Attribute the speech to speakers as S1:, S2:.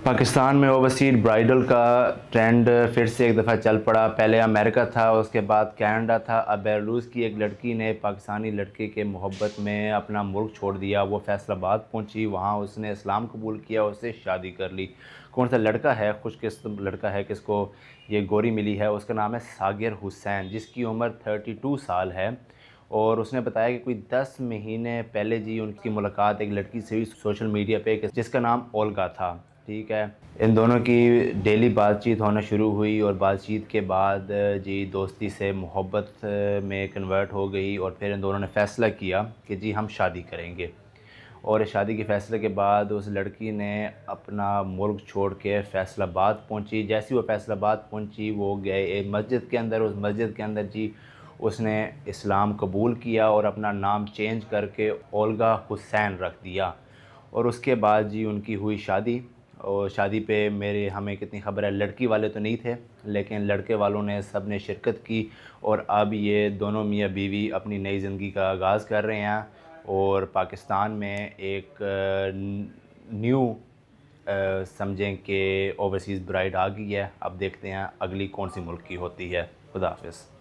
S1: पाकिस्तान में overseas bridal का trend फिर से एक दफ़ा चल पड़ा। पहले अमेरिका था, उसके बाद कनाडा था, अब बेलारूस की एक लड़की ने पाकिस्तानी लड़के के मोहब्बत में अपना मुल्क छोड़ दिया। वो फैसलाबाद पहुंची, वहां उसने इस्लाम कबूल किया, उससे शादी कर ली। कौन सा लड़का है, खुशकिस्मत लड़का है किसको ये गोरी मिली है, उसका नाम है सागिर हुसैन, जिसकी उम्र 32 साल है। और उसने बताया कि कोई 10 महीने पहले जी उनकी मुलाकात एक लड़की से हुई सोशल मीडिया पे, जिसका नाम ओल्गा था। ठीक है, इन दोनों की डेली बातचीत होना शुरू हुई और बातचीत के बाद जी दोस्ती से मोहब्बत में कन्वर्ट हो गई। और फिर इन दोनों ने फ़ैसला किया कि जी हम शादी करेंगे। और इस शादी के फ़ैसले के बाद उस लड़की ने अपना मुल्क छोड़ के फैसलाबाद पहुंची। जैसे ही वो फैसलाबाद पहुंची, वो गए एक मस्जिद के अंदर। उस मस्जिद के अंदर जी उसने इस्लाम कबूल किया और अपना नाम चेंज करके ओल्गा हुसैन रख दिया। और उसके बाद जी उनकी हुई शादी। और शादी पे हमें कितनी खबर है, लड़की वाले तो नहीं थे लेकिन लड़के वालों ने सब ने शिरकत की। और अब ये दोनों मियाँ बीवी अपनी नई ज़िंदगी का आगाज़ कर रहे हैं। और पाकिस्तान में एक न्यू समझें कि ओवरसीज़ ब्राइड आ गई है। अब देखते हैं अगली कौन सी मुल्क की होती है। खुदा हाफिज़।